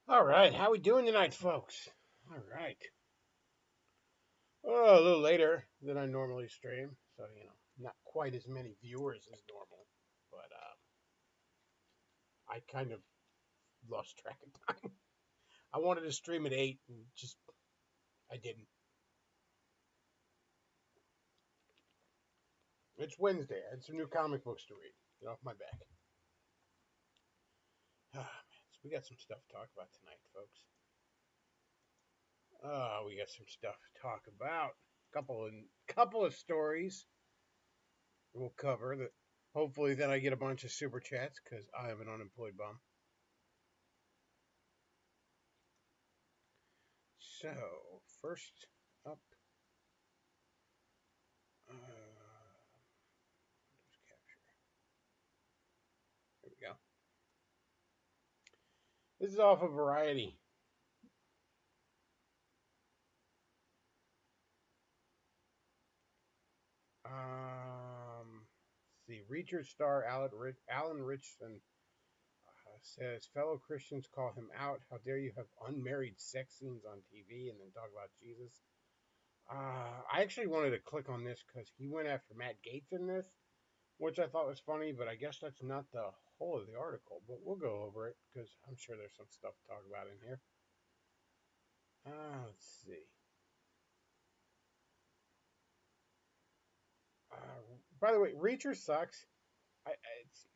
All right, how we doing tonight, folks? All right. Oh, a little later than I normally stream, so not quite as many viewers as normal, but I kind of lost track of time. I wanted to stream at 8, and just I didn't. It's Wednesday. I had some new comic books to read. Get off my back. Ah, man, so we got some stuff to talk about tonight, folks. We got some stuff to talk about. Couple of stories we'll cover that. Hopefully, then I get a bunch of super chats because I am an unemployed bum. So, first up, Windows Capture. There we go. This is off of Variety. Let's see. Reacher star Alan Richardson says fellow Christians call him out. How dare you have unmarried sex scenes on TV and then talk about Jesus? I actually wanted to click on this because he went after Matt Gaetz in this, which I thought was funny, but I guess that's not the whole of the article. But we'll go over it because I'm sure there's some stuff to talk about in here. Let's see. Uh, by the way, Reacher sucks. It's,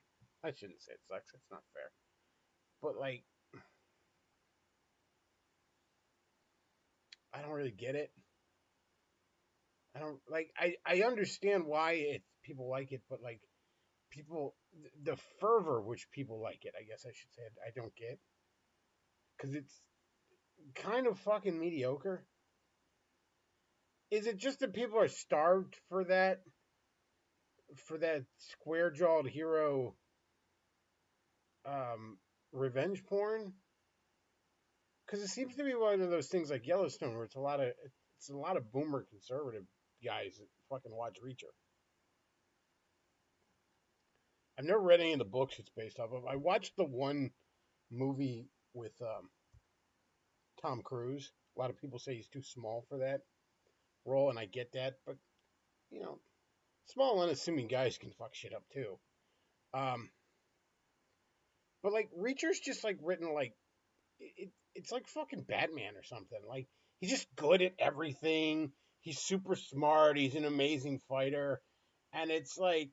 I shouldn't say it sucks. It's not fair. But like, I don't really get it. I don't like. I understand why people like it, but like people, the fervor which people like it, I guess I should say, I don't get because it's kind of fucking mediocre. Is it just that people are starved for that square jawed hero um revenge porn? Because it seems to be one of those things like Yellowstone, where it's a lot of boomer conservative guys that fucking watch Reacher. I've never read any of the books it's based off of. I watched the one movie with Tom Cruise. A lot of people say he's too small for that role, and I get that, but you know, small unassuming guys can fuck shit up too. Um, but like Reacher's just like written like it's like fucking Batman or something. Like he's just good at everything. He's super smart. He's an amazing fighter, and it's like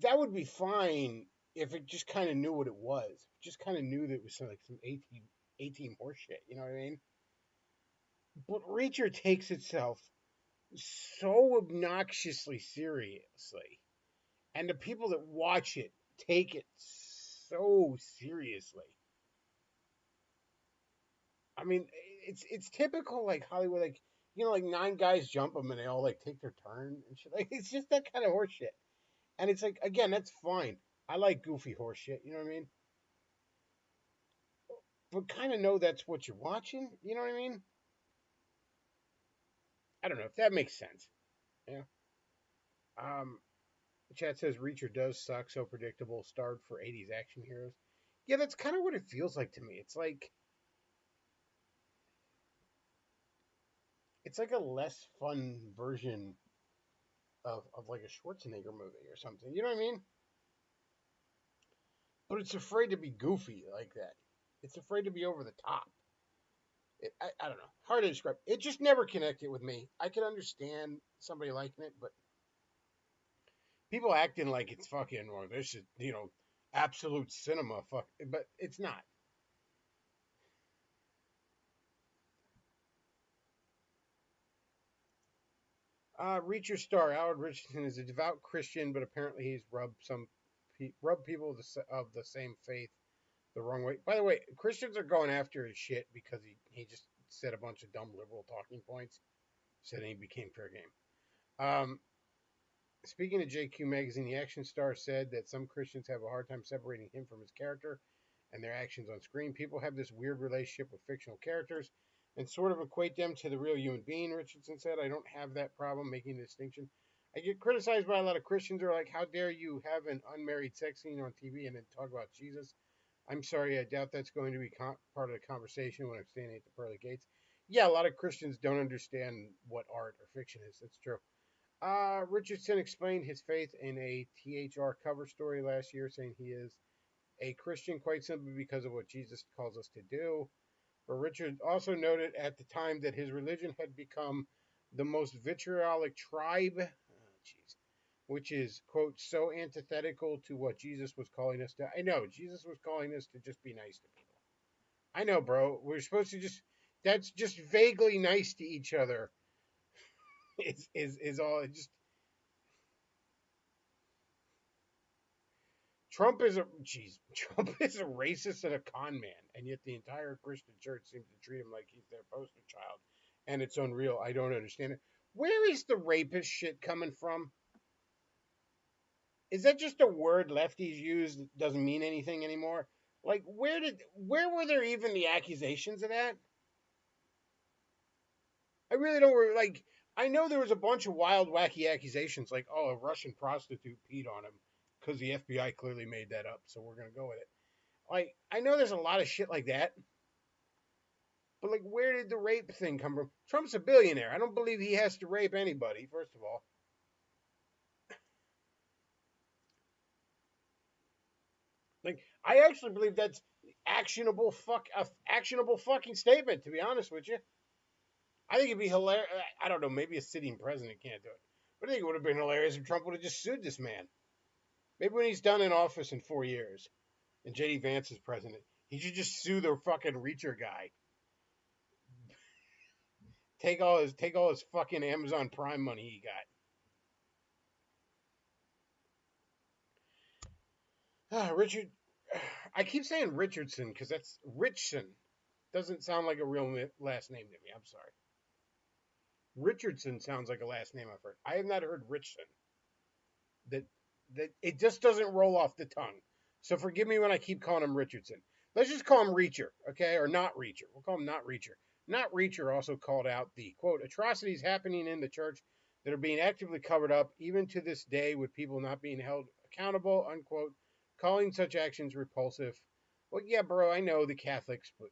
that would be fine if it just kind of knew what it was. Just kind of knew that it was some 18 horse shit. You know what I mean? But Reacher takes itself so obnoxiously seriously, and the people that watch it take it so seriously. I mean, it's typical like Hollywood, like like nine guys jump them and they all like take their turn and shit. Like it's just that kind of horse shit. And it's like again, that's fine. I like goofy horse shit. You know what I mean? But kind of know that's what you're watching. You know what I mean? I don't know if that makes sense. Yeah. Um. Chat says Reacher does suck. So predictable. Starved for '80s action heroes. Yeah, that's kind of what it feels like to me. It's like a less fun version of like a Schwarzenegger movie or something. You know what I mean? But it's afraid to be goofy like that. It's afraid to be over the top. I don't know. Hard to describe. It just never connected with me. I can understand somebody liking it, but people acting like it's fucking or this is absolute cinema. Fuck, but it's not. Reacher star Howard Richardson is a devout Christian, but apparently he's rubbed people of the same faith the wrong way. By the way, Christians are going after his shit because he just said a bunch of dumb liberal talking points. Said he became fair game. Um, Speaking to JQ Magazine, the action star said that some Christians have a hard time separating him from his character and their actions on screen. People have this weird relationship with fictional characters and sort of equate them to the real human being, Richardson said. I don't have that problem making the distinction. I get criticized by a lot of Christians who are like, how dare you have an unmarried sex scene on TV and then talk about Jesus? I'm sorry, I doubt that's going to be part of the conversation when I'm standing at the pearly gates. Yeah, a lot of Christians don't understand what art or fiction is. That's true. Richardson explained his faith in a THR cover story last year, saying he is a Christian quite simply because of what Jesus calls us to do. But Richard also noted at the time that his religion had become the most vitriolic tribe, which is, quote, so antithetical to what Jesus was calling us to. I know, Jesus was calling us to just be nice to people. I know, bro. We're supposed to just, that's just vaguely nice to each other. Is all, it just, Trump is a racist and a con man, and yet the entire Christian church seems to treat him like he's their poster child, and it's unreal. I don't understand it. Where is the rapist shit coming from? Is that just a word lefties use that doesn't mean anything anymore? Like, where were there even the accusations of that? I really don't like. I know there was a bunch of wild, wacky accusations, like, oh, a Russian prostitute peed on him because the FBI clearly made that up, so we're gonna go with it. Like, I know there's a lot of shit like that, but like, where did the rape thing come from? Trump's a billionaire. I don't believe he has to rape anybody. First of all, like, I actually believe that's actionable fucking statement. To be honest with you, I think it'd be hilarious. I don't know. Maybe a sitting president can't do it, but I think it would have been hilarious if Trump would have just sued this man. Maybe when he's done in office in 4 years and JD Vance is president, he should just sue the fucking Reacher guy. Take all his fucking Amazon Prime money he got. Richard, I keep saying Richardson because that's Richson. Doesn't sound like a real last name to me. I'm sorry. Richardson sounds like a last name I've heard. I have not heard Richson. That that it just doesn't roll off the tongue. So forgive me when I keep calling him Richardson. Let's just call him Reacher, okay? Or not Reacher. We'll call him not Reacher. Not Reacher also called out the, quote, atrocities happening in the church that are being actively covered up, even to this day, with people not being held accountable, unquote, calling such actions repulsive. Well, yeah, bro, I know the Catholics, but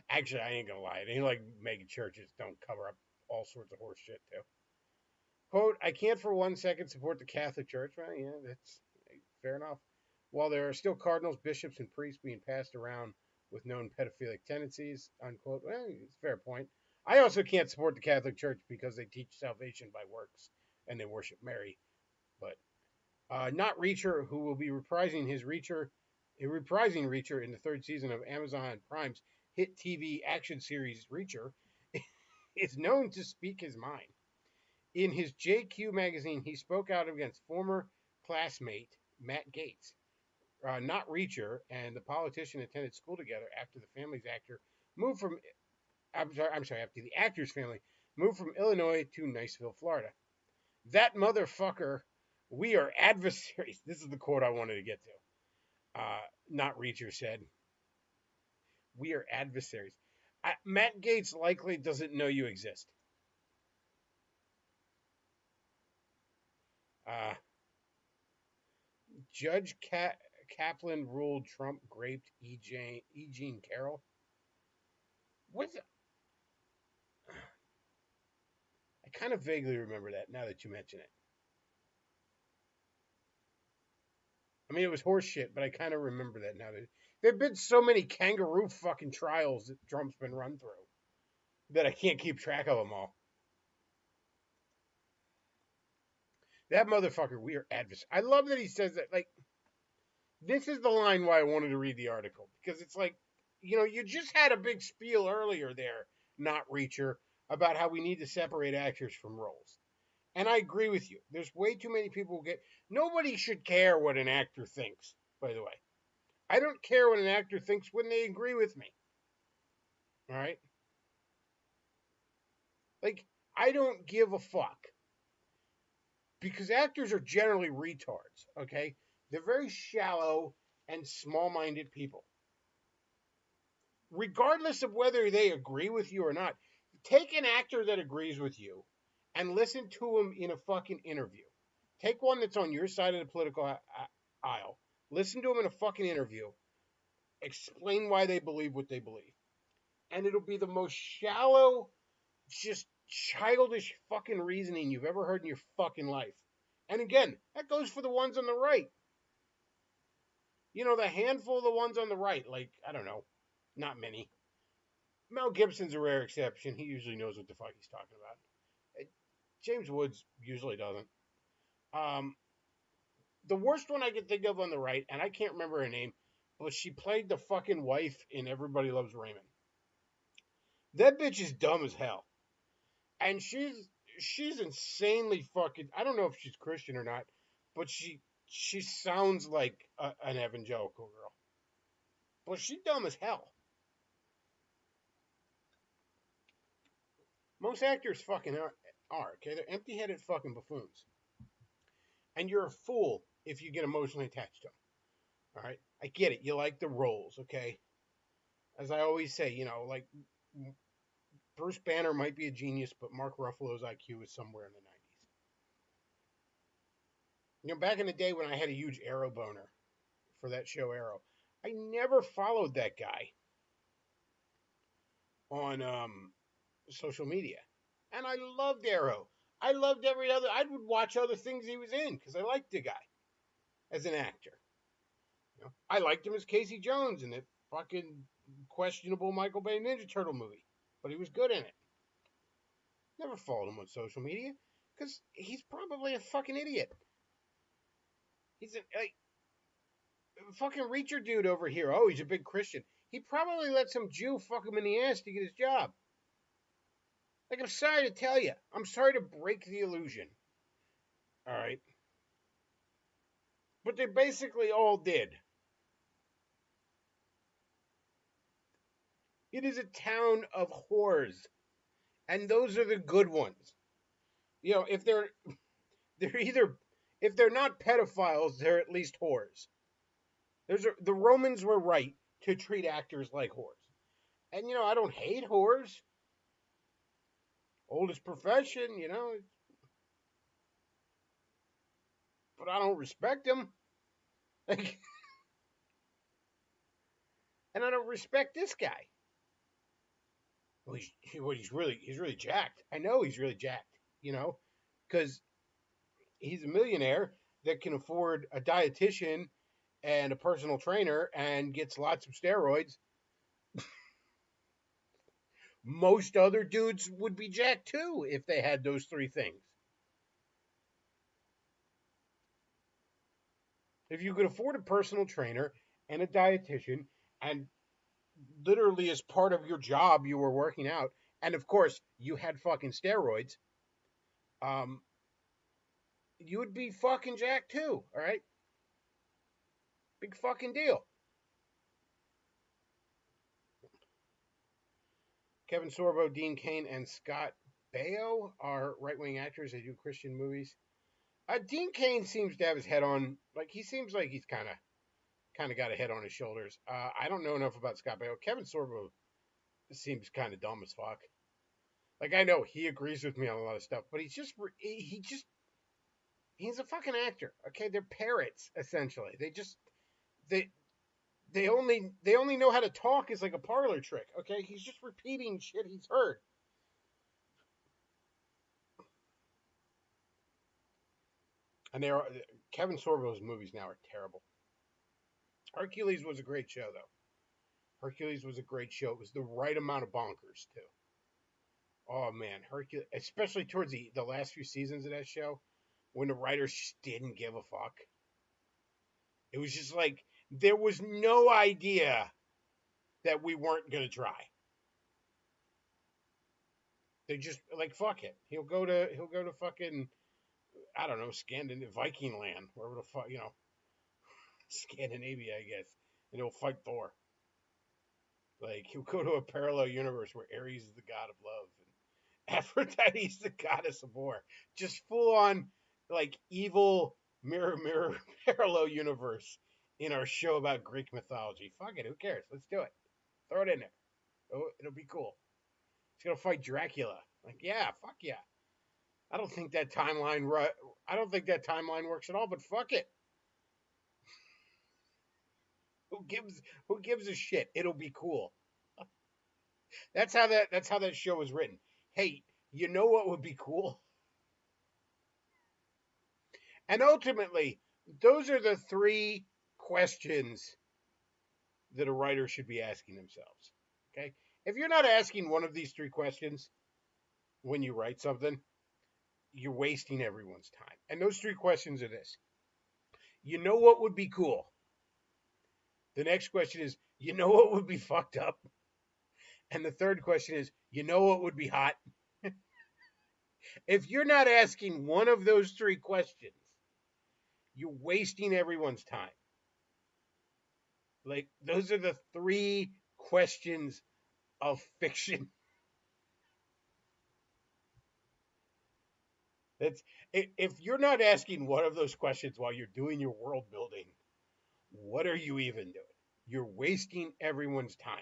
actually, I ain't gonna lie. It ain't like mega churches don't cover up all sorts of horse shit, too. Quote, I can't for 1 second support the Catholic Church. Well, yeah, that's fair enough. While there are still cardinals, bishops, and priests being passed around with known pedophilic tendencies, unquote. Well, it's a fair point. I also can't support the Catholic Church because they teach salvation by works and they worship Mary. But not Reacher, who will be reprising Reacher in the third season of Amazon Prime's hit TV action series Reacher, is known to speak his mind. In his JQ magazine, he spoke out against former classmate Matt Gaetz, not Reacher, and the politician attended school together after the family's actor moved from. I'm sorry. After the actor's family moved from Illinois to Niceville, Florida. That motherfucker. We are adversaries. This is the quote I wanted to get to. Not Reacher said, "We are adversaries." Matt Gaetz likely doesn't know you exist. Uh, Judge Kaplan ruled Trump raped Jean Carroll. What's I kind of vaguely remember that now that you mention it. I mean, it was horseshit, but I kind of remember that now. There have been so many kangaroo fucking trials that Trump's been run through that I can't keep track of them all. That motherfucker, we are adversaries. I love that he says that. Like, this is the line why I wanted to read the article because it's like, you just had a big spiel earlier there, not Reacher, about how we need to separate actors from roles. And I agree with you. There's way too many people who get. Nobody should care what an actor thinks, by the way. I don't care what an actor thinks when they agree with me. All right? Like, I don't give a fuck. Because actors are generally retards, okay? They're very shallow and small minded people. Regardless of whether they agree with you or not, take an actor that agrees with you and listen to them in a fucking interview. Take one that's on your side of the political aisle. Listen to them in a fucking interview. Explain why they believe what they believe. And it'll be the most shallow, just childish fucking reasoning you've ever heard in your fucking life. And again, that goes for the ones on the right. You know, the handful of the ones on the right, like, I don't know, not many. Mel Gibson's a rare exception. He usually knows what the fuck he's talking about. James Woods usually doesn't. Um, the worst one I can think of on the right, and I can't remember her name, but she played the fucking wife in Everybody Loves Raymond. That bitch is dumb as hell. And she's insanely fucking. I don't know if she's Christian or not, but she sounds like an evangelical girl. But she's dumb as hell. Most actors fucking are okay. They're empty-headed fucking buffoons, and you're a fool if you get emotionally attached to them. All right, I get it. You like the roles, okay? As I always say, you know, like Bruce Banner might be a genius, but Mark Ruffalo's IQ is somewhere in the 90s. You know, back in the day when I had a huge Arrow boner for that show Arrow, I never followed that guy on social media, and I loved Arrow. I loved every other. I would watch other things he was in because I liked the guy as an actor. You know, I liked him as Casey Jones in that fucking questionable Michael Bay Ninja Turtle movie, but he was good in it. Never followed him on social media because he's probably a fucking idiot. He's a like, fucking Reacher dude over here. Oh, he's a big Christian. He probably let some Jew fuck him in the ass to get his job. Like, I'm sorry to tell you. I'm sorry to break the illusion. All right. But they basically all did. It is a town of whores. And those are the good ones. You know, if they're either, if they're not pedophiles, they're at least whores. The Romans were right to treat actors like whores. And, you know, I don't hate whores. Oldest profession, you know. But I don't respect them. Like, and I don't respect this guy. Well, he's really jacked. I know he's really jacked, you know, because he's a millionaire that can afford a dietitian and a personal trainer and gets lots of steroids. Most other dudes would be jacked too if they had those three things. If you could afford a personal trainer and a dietitian, and literally as part of your job you were working out, and of course you had fucking steroids, um, you would be fucking jacked too. All right, big fucking deal. Kevin Sorbo, Dean Cain, and Scott Baio are right-wing actors. They do Christian movies. Dean Cain seems to have his head on, like he seems like he's kind of got a head on his shoulders. I don't know enough about Scott Baio. Kevin Sorbo seems kind of dumb as fuck. Like I know he agrees with me on a lot of stuff, but he's a fucking actor. Okay, they're parrots essentially. They they only know how to talk as like a parlor trick. Okay, he's just repeating shit he's heard. And Kevin Sorbo's movies now are terrible. Hercules was a great show though. Hercules was a great show. It was the right amount of bonkers too. Oh man, Hercules, especially towards the last few seasons of that show, when the writers just didn't give a fuck. It was just like there was no idea that we weren't gonna try. They just like fuck it. He'll go to fucking I don't know Scandinavian Viking land, wherever the fuck Scandinavia, I guess, and he'll fight Thor. Like he'll go to a parallel universe where Ares is the god of love and Aphrodite's the goddess of war. Just full on like evil mirror parallel universe in our show about Greek mythology. Fuck it, who cares? Let's do it. Throw it in there. Oh, it'll be cool. He's gonna fight Dracula. Like, yeah, fuck yeah. I don't think that timeline. I don't think that timeline works at all. But fuck it. Who gives? Who gives a shit? It'll be cool. That's how that show was written. Hey, you know what would be cool? And ultimately, those are the three questions that a writer should be asking themselves. Okay? If you're not asking one of these three questions when you write something, you're wasting everyone's time. And those three questions are this. You know what would be cool? The next question is, you know what would be fucked up? And the third question is, you know what would be hot? If you're not asking one of those three questions, you're wasting everyone's time. Like, those are the three questions of fiction. That's if you're not asking one of those questions while you're doing your world building, what are you even doing? You're wasting everyone's time.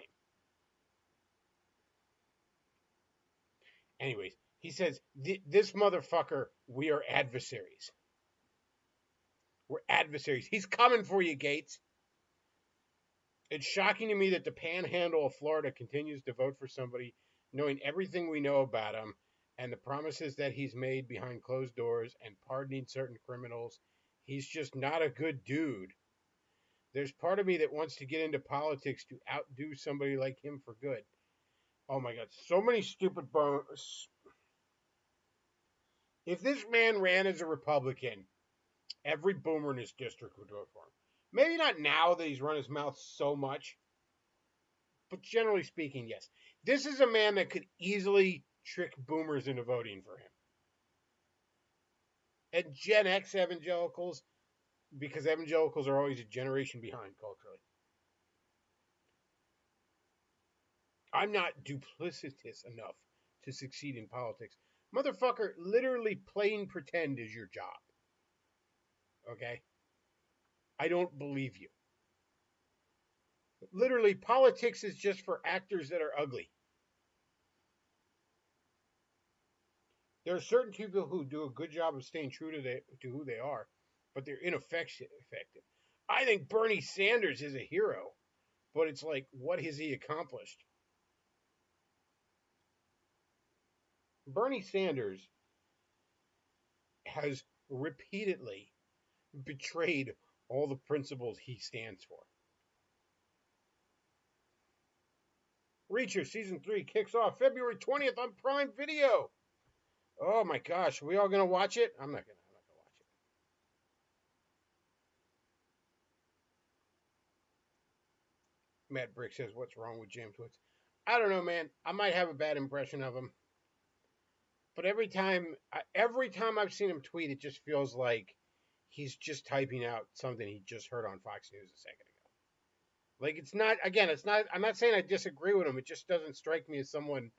Anyways, he says, this motherfucker, we are adversaries. We're adversaries. He's coming for you, Gates. It's shocking to me that the panhandle of Florida continues to vote for somebody knowing everything we know about him and the promises that he's made behind closed doors and pardoning certain criminals. He's just not a good dude. There's part of me that wants to get into politics to outdo somebody like him for good. Oh my God, so many stupid bones. If this man ran as a Republican, every boomer in his district would vote for him. Maybe not now that he's run his mouth so much, but generally speaking, yes. This is a man that could easily trick boomers into voting for him. And Gen X evangelicals, because evangelicals are always a generation behind culturally. I'm not duplicitous enough to succeed in politics. Motherfucker, literally playing pretend is your job. Okay? I don't believe you. Literally, politics is just for actors that are ugly. There are certain people who do a good job of staying true to who they are, but they're ineffective. I think Bernie Sanders is a hero, but it's like, what has he accomplished? Bernie Sanders has repeatedly betrayed all the principles he stands for. Reacher Season 3 kicks off February 20th on Prime Video. Oh my gosh, are we all gonna watch it? I'm not gonna watch it. Matt Brick says, "What's wrong with James Woods?" I don't know, man. I might have a bad impression of him, but every time I've seen him tweet, it just feels like he's just typing out something he just heard on Fox News a second ago. Like, it's not. Again, it's not. I'm not saying I disagree with him. It just doesn't strike me as someone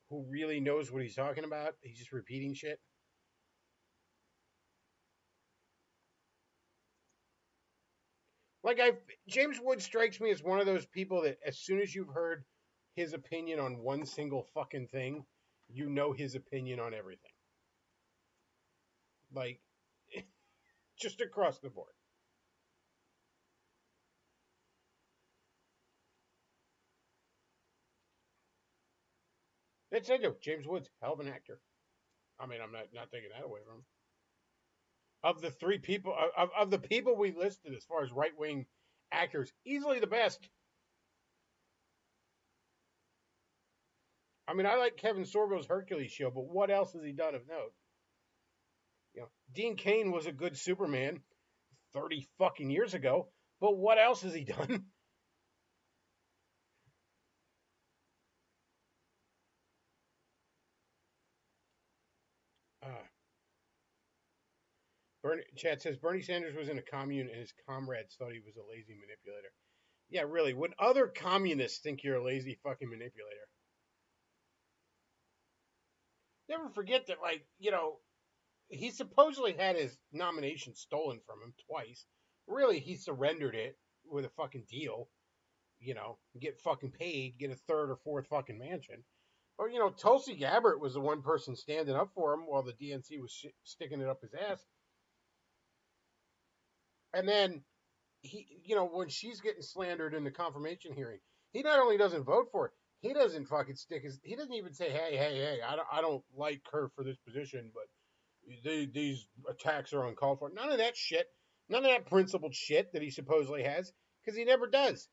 who really knows what he's talking about. He's just repeating shit. Like, James Wood strikes me as one of those people that as soon as you've heard his opinion on one single fucking thing, you know his opinion on everything. Like, just across the board. That's it. James Woods, hell of an actor. I mean, I'm not taking that away from him. Of the three people, of the people we listed as far as right wing actors, easily the best. I mean, I like Kevin Sorbo's Hercules show, but what else has he done of note? Dean Cain was a good Superman 30 fucking years ago, but what else has he done? Uh, Chad says Bernie Sanders was in a commune and his comrades thought he was a lazy manipulator. Yeah, really. When other communists think you're a lazy fucking manipulator, never forget that, like, he supposedly had his nomination stolen from him twice. Really, he surrendered it with a fucking deal, get fucking paid, get a third or fourth fucking mansion. Or, Tulsi Gabbard was the one person standing up for him while the DNC was sticking it up his ass. And then when she's getting slandered in the confirmation hearing, he not only doesn't vote for it, he doesn't fucking he doesn't even say, hey, I don't like her for this position, but these attacks are uncalled for. None of that shit. None of that principled shit that he supposedly has, because he never does.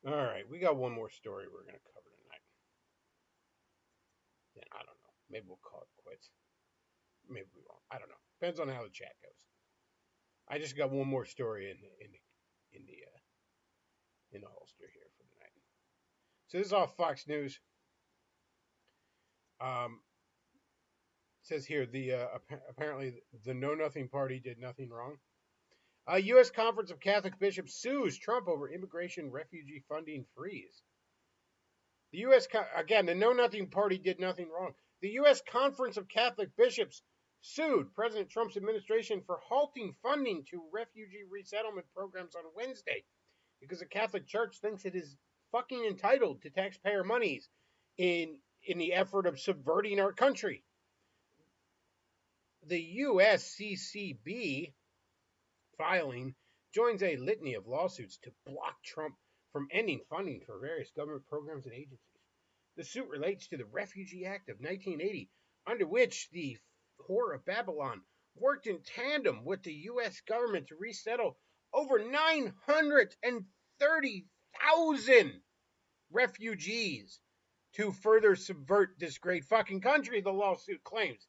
All right, we got one more story we're going to cover tonight. Then I don't know. Maybe we'll call it quits. Maybe we won't. I don't know. Depends on how the chat goes. I just got one more story in the holster here for tonight. So this is off Fox News. It says here apparently the Know Nothing Party did nothing wrong. A U.S. Conference of Catholic Bishops sues Trump over immigration refugee funding freeze. The U.S. Again, the Know Nothing Party did nothing wrong. The U.S. Conference of Catholic Bishops sued President Trump's administration for halting funding to refugee resettlement programs on Wednesday because the Catholic Church thinks it is fucking entitled to taxpayer monies in the effort of subverting our country. The USCCB filing joins a litany of lawsuits to block Trump from ending funding for various government programs and agencies. The suit relates to the Refugee Act of 1980, under which the Whore of Babylon worked in tandem with the U.S. government to resettle over 930,000 refugees to further subvert this great fucking country, the lawsuit claims.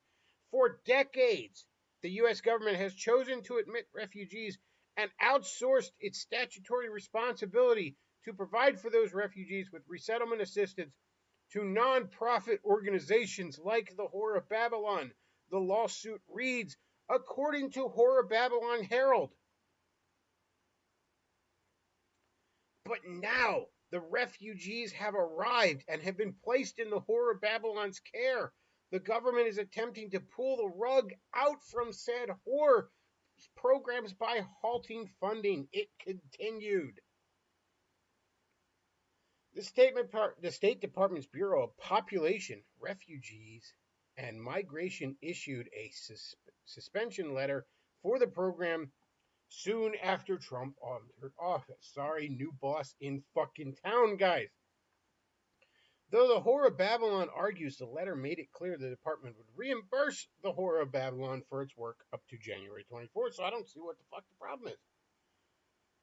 For decades, the U.S. government has chosen to admit refugees and outsourced its statutory responsibility to provide for those refugees with resettlement assistance to non-profit organizations like the Whore of Babylon. The lawsuit reads, according to Whore of Babylon Herald. But now the refugees have arrived and have been placed in the Whore of Babylon's care. The government is attempting to pull the rug out from said whore programs by halting funding. It continued. The State Department's Bureau of Population, Refugees, and Migration issued a suspension letter for the program soon after Trump entered office. Sorry, new boss in fucking town, guys. Though the Whore of Babylon argues the letter made it clear the department would reimburse the Whore of Babylon for its work up to January 24th, so I don't see what the fuck the problem is.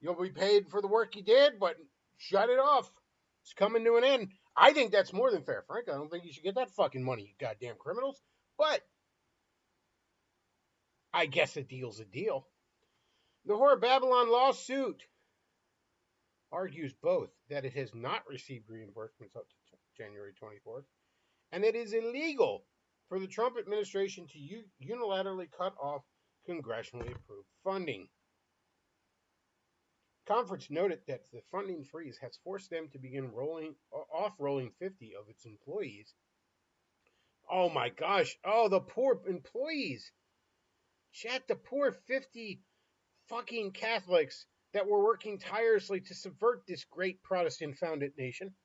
You'll be paid for the work you did, but shut it off. It's coming to an end. I think that's more than fair, Frank. I don't think you should get that fucking money, you goddamn criminals. But I guess a deal's a deal. The Whore of Babylon lawsuit argues both that it has not received reimbursements up to January 24th, and it is illegal for the Trump administration to unilaterally cut off congressionally approved funding. Conference noted that the funding freeze has forced them to begin rolling 50 of its employees. Oh my gosh. Oh, the poor employees. Chat, the poor 50 fucking Catholics that were working tirelessly to subvert this great Protestant-founded nation.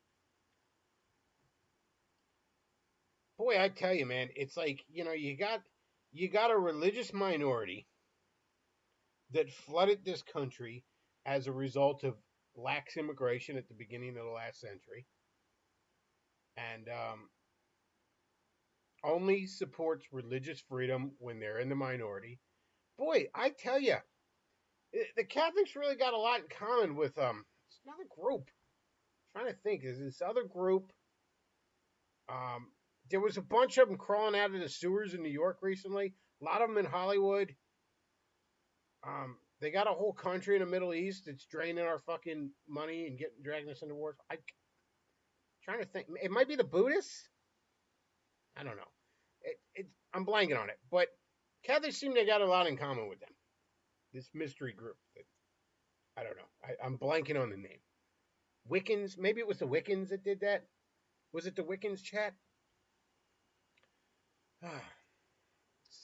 Boy, I tell you, man, it's like, you got a religious minority that flooded this country as a result of lax immigration at the beginning of the last century, and only supports religious freedom when they're in the minority. Boy, I tell you, the Catholics really got a lot in common with it's another group. I'm trying to think, is this other group? There was a bunch of them crawling out of the sewers in New York recently. A lot of them in Hollywood. They got a whole country in the Middle East that's draining our fucking money and dragging us into wars. I'm trying to think. It might be the Buddhists. I don't know. I'm blanking on it. But Catholics seem to have got a lot in common with them. This mystery group. I don't know. I'm blanking on the name. Wiccans. Maybe it was the Wiccans that did that. Was it the Wiccans, chat? Let's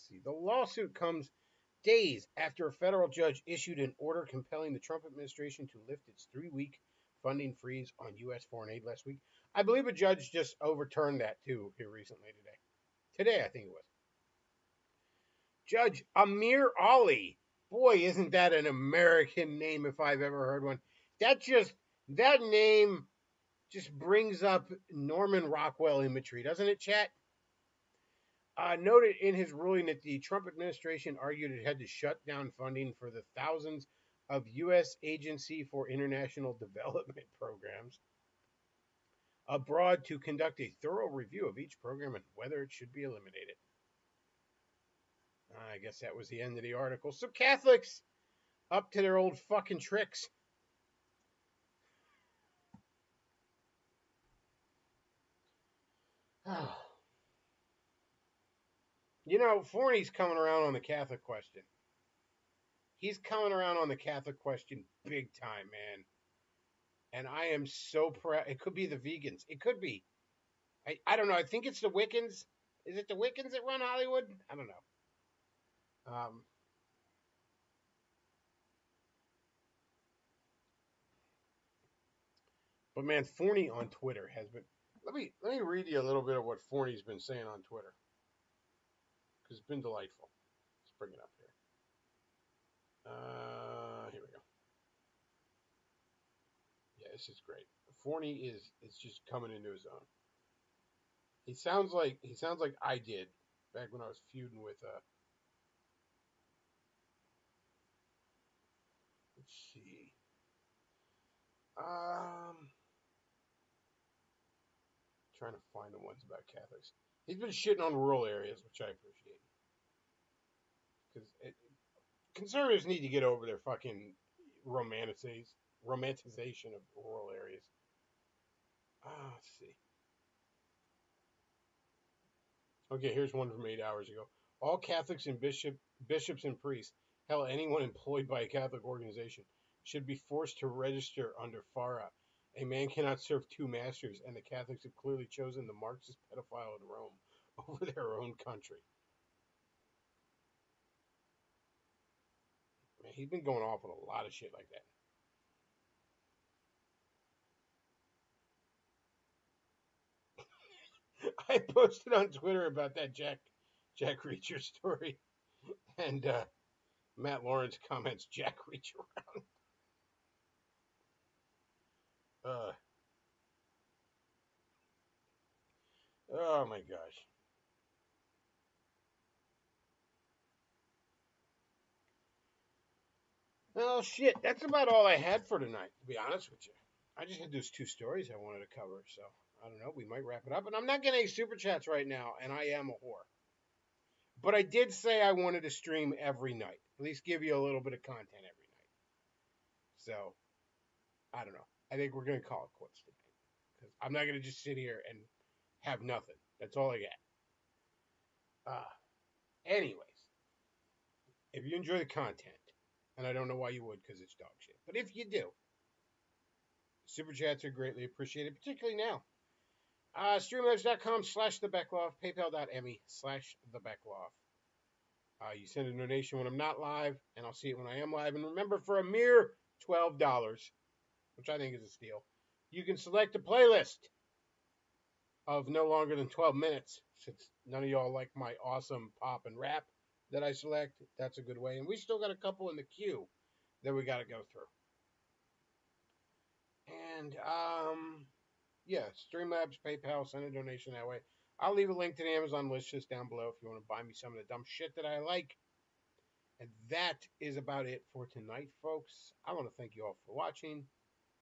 see. The lawsuit comes days after a federal judge issued an order compelling the Trump administration to lift its 3-week funding freeze on U.S. foreign aid last week. I believe a judge just overturned that too here recently today. Today, I think it was. Judge Amir Ali. Boy, isn't that an American name if I've ever heard one. That name just brings up Norman Rockwell imagery, doesn't it, chat? Noted in his ruling that the Trump administration argued it had to shut down funding for the thousands of U.S. Agency for International Development programs abroad to conduct a thorough review of each program and whether it should be eliminated. I guess that was the end of the article. So Catholics up to their old fucking tricks. You know, Forney's coming around on the Catholic question. He's coming around on the Catholic question big time, man. And I am so proud. It could be the vegans. It could be. I don't know. I think it's the Wiccans. Is it the Wiccans that run Hollywood? I don't know. But man, Forney on Twitter has been. Let me read you a little bit of what Forney's been saying on Twitter because it's been delightful. Let's bring it up here. Here we go. Yeah, this is great. Forney is just coming into his own. He sounds like I did back when I was feuding with let's see. Trying to find the ones about Catholics. He's been shitting on rural areas, which I appreciate. Because conservatives need to get over their fucking romanticization of rural areas. Let's see. Okay, here's one from 8 hours ago. All Catholics and bishops and priests, hell, anyone employed by a Catholic organization, should be forced to register under FARA. A man cannot serve two masters, and the Catholics have clearly chosen the Marxist pedophile in Rome over their own country. Man, he's been going off on a lot of shit like that. I posted on Twitter about that Jack Reacher story, and Matt Lawrence comments, Jack Reach around. Oh my gosh. Well, shit, that's about all I had for tonight, to be honest with you. I just had those two stories I wanted to cover, so I don't know. We might wrap it up. And I'm not getting any super chats right now, and I am a whore. But I did say I wanted to stream every night, at least give you a little bit of content every night. So, I don't know. I think we're going to call it quits tonight. Because I'm not going to just sit here and have nothing. That's all I got. Anyways, if you enjoy the content, and I don't know why you would because it's dog shit, but if you do, super chats are greatly appreciated, particularly now. Streamlabs.com/thebeckoff, paypal.me/thebeckoff. You send a donation when I'm not live, and I'll see it when I am live. And remember, for a mere $12, which I think is a steal, you can select a playlist of no longer than 12 minutes. Since none of y'all like my awesome pop and rap that I select, that's a good way. And we still got a couple in the queue that we got to go through. And, yeah, Streamlabs, PayPal, send a donation that way. I'll leave a link to the Amazon list just down below if you want to buy me some of the dumb shit that I like. And that is about it for tonight, folks. I want to thank you all for watching.